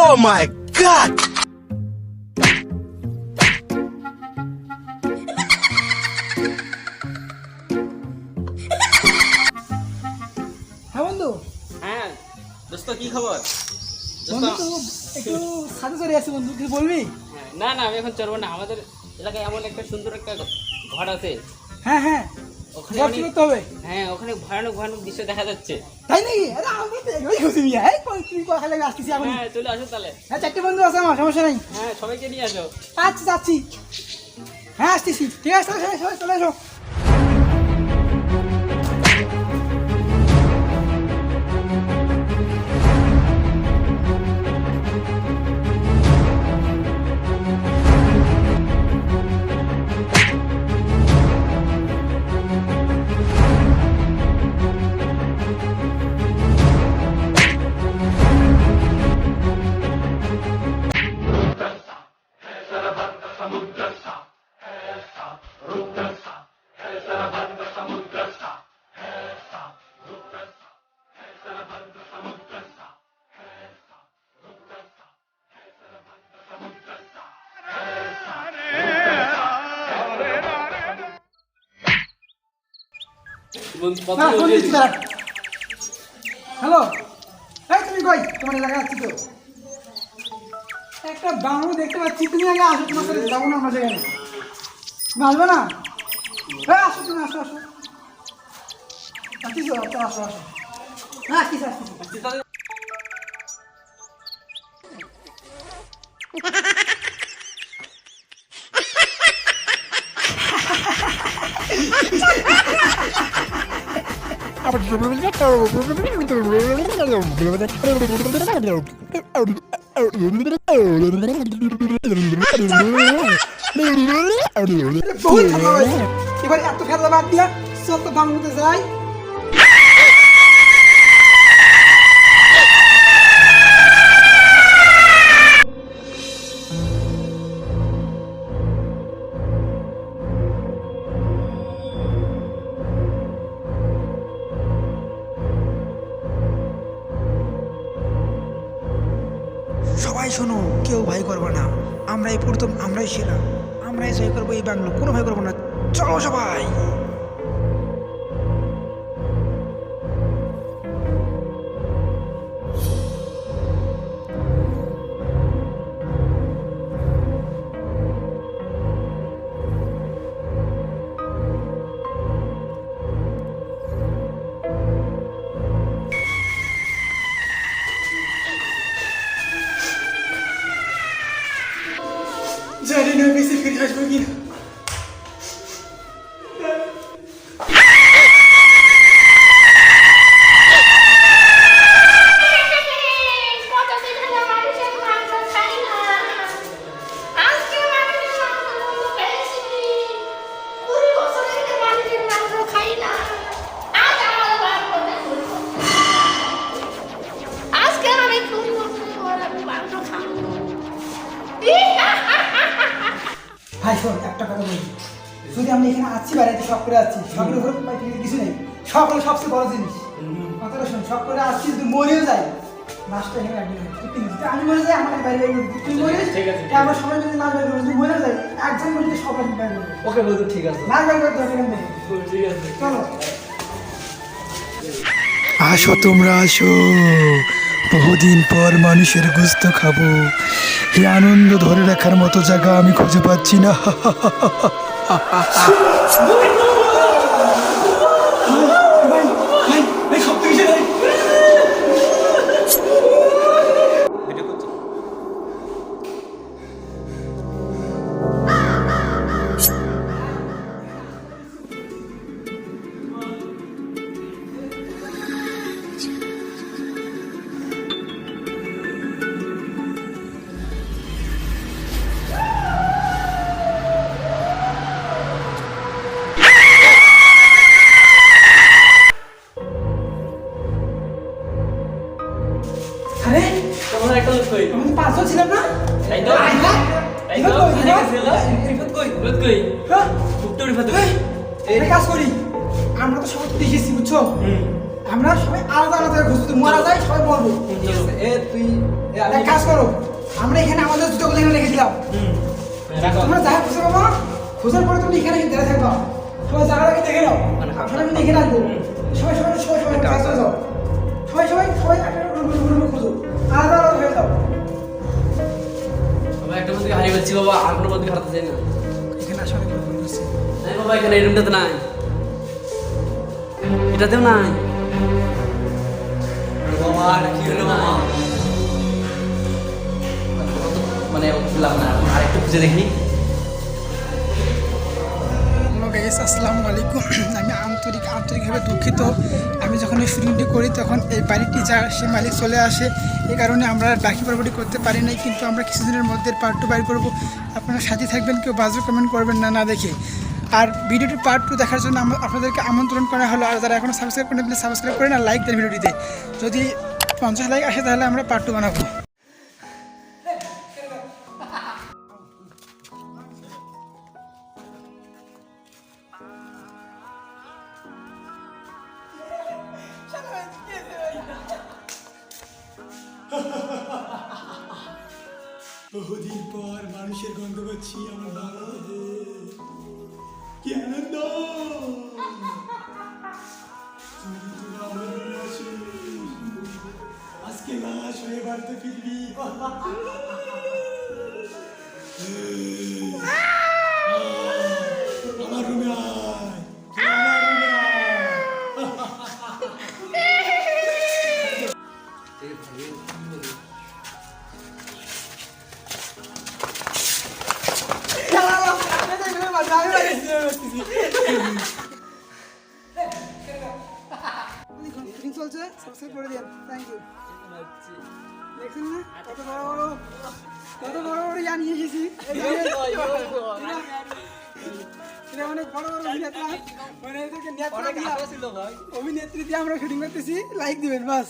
Oh my god! হ্যাঁ বন্ধু, হ্যাঁ দোস্ত কি খবর? বন্ধু তো একটু সাথে চলে আসি বন্ধু, কিছু বলবি? হ্যাঁ, না না আমি এখন চলবো না। আমাদের এলাকায় এমন একটা সুন্দর একটা ঘর আছে, হ্যাঁ হ্যাঁ, ওখানে ব্যবসা করতে হবে। হ্যাঁ ওখানে ভয়ানক ভয়ানক দৃশ্য দেখা যাচ্ছে। তাই নাকি? আরে আমি তো এগুলোই খুশি মিয়া। এই তুই কথা লাগে আসতেছি এখন। হ্যাঁ চলে আসো তাহলে। হ্যাঁ, চারটে বন্ধু আছে আমার, সমস্যা নাই। হ্যাঁ সবাইকে নিয়ে আসো। আচ্ছা যাচ্ছি। হ্যাঁ আসতেছি, ঠিক আছে, চলে চলে চলে এসো। হ্যাঁ, ফোন দিচ্ছি দাঁড়া। হ্যালো, এই তুমি কই? তোমার এলাকায় আছি তো। একটা বাংলো দেখতে পাচ্ছি, তুমি আগে আসো, তোমার সাথে যাবো না আমরা সেখানে। তুমি আসবে না? হ্যাঁ আসো, তুমি আসো আসো। আসিস, আচ্ছা আসো আসো। হ্যাঁ আসিস আসিস। বহুত ঠান্ডা হয়েছে, এবার এত খেলা বাদ দিয়া চল তো বাংলোতে যাই। সবাই শোনো, কেউ ভয় করবে না, আমরাই প্রথম, আমরাই সেরা, আমরাই জয় করবো এই বাংলো, কোনো ভয় করবো না। চলো সবাই। জানি না বেশি ফিরে আসবো কিনা। ভাই শোন, একটা কথা বলি, যদি আমরা এখানে আসছি, বেড়াইতে শখ করে আসছি, শখের উপর কিছু নেই, শখ হলো সবচেয়ে বড় জিনিস। কথাটা শোন, শখ করে আসছি, যদি মরেও যাই লাস্টটা এখানে রাখবি না। যদি আমি মরে যাই, আমাকে বাইরে বাইরে করবি, তুই মরিস, আমরা সবাই যদি লাশ বাইরে করবো, যদি মরে যাই একজন মরিতে সব বাইরে করবো। ওকে বন্ধু, ঠিক আছে, লাশ বাইরে করতে হবে এখান থেকে। ঠিক আছে, চলো। আসো তোমরা আসো, বহুদিন পর মানুষের গোস্ত খাবো। এই আনন্দ ধরে রাখার মতো জায়গা আমি খুঁজে পাচ্ছি না। আরে তোমরা একটা লোক কই? আমি তো পাঁচজন ছিলাম না? তাই তো, আয় হ্যাঁ? তাই এবার তো, কই? ওখানে গেছিল। রিফাত কই? রিফাত কই? হ্যাঁ? উত্তর রিফাত কই? এই, একটা কাজ করি, আমরা তো সবাই দেখেছি বুঝছো, আমরা সবাই আলাদা আলাদা খুঁজছি, মারা যায় সবাই মরবো। ঠিক আছে, তুই এক কাজ করো, আমরা এখানে আমাদের জুতোগুলো এখানে রেখে দিলাম। রাখো তোমরা যা খুঁজে পাবা, খোঁজার পরে তুমি এখানে দাঁড়িয়ে থাকবা। সবাই জায়গার আগে দেখে নাও, আপনারা কিন্তু এখানে আসবো। সবাই কাজ করে যাও। সবাই একটা রুমে খোঁজো, আলাদা আলাদা হয়ে যাও। বাবা একটা বন্ধুকে হারিয়ে ফেলছি বাবা, আর কোনো বন্ধুকে হারাতে চাই না। এখানে আসলে কোনো ভুল হচ্ছে। নাই বাবা, এখানে এই রুমটাতে নাই, এটাতেও নাই। বাবা কি হলো বাবা? মানে বুঝলাম না, আর একটু খুঁজে দেখি। হ্যালো গাইস, আসসালামু আলাইকুম। আমি আন্তরিকভাবে দুঃখিত। আমি যখন এই শুটিংটি করি তখন এই বাড়িটি যার সে মালিক চলে আসে, এই কারণে আমরা বাকি পর্বটি করতে পারি নাই। কিন্তু আমরা কিছুদিনের মধ্যে পার্ট 2 বাইর করবো। আপনারা সাথে থাকবেন, কেউ বাজে কমেন্ট করবেন না দেখে। আর ভিডিওটি পার্ট 2 দেখার জন্য আপনাদেরকে আমন্ত্রণ করা হলো। আর যারা এখনও সাবস্ক্রাইব করেন প্লিজ সাবস্ক্রাইব করেন আর লাইক দেন ভিডিওটিতে। যদি 50 লাইক আসে তাহলে আমরা পার্ট 2 বানাবো। বহুদিন পর মানুষের গন্ধ পাচ্ছি আমার বাংলাদেশে। কি আনন্দ! যদি তোরা আমার রুমে আসিস, আজকে লাশ হয়ে বাড়িতে ফিরবি। আমার রুমে আয়, আমার রুমে আয়। চলছে, সাবস্ক্রাইব করে দিন। Thank you. দেখছেন না কত বড় বড় ইয়া নিয়ে এসেছি। এটা অনেক বড় বড় অভিনেতা, মানে এদেরকে অভিনেত্রী দিয়ে আমরা শুটিং করতেছি। লাইক দিবেন বাস।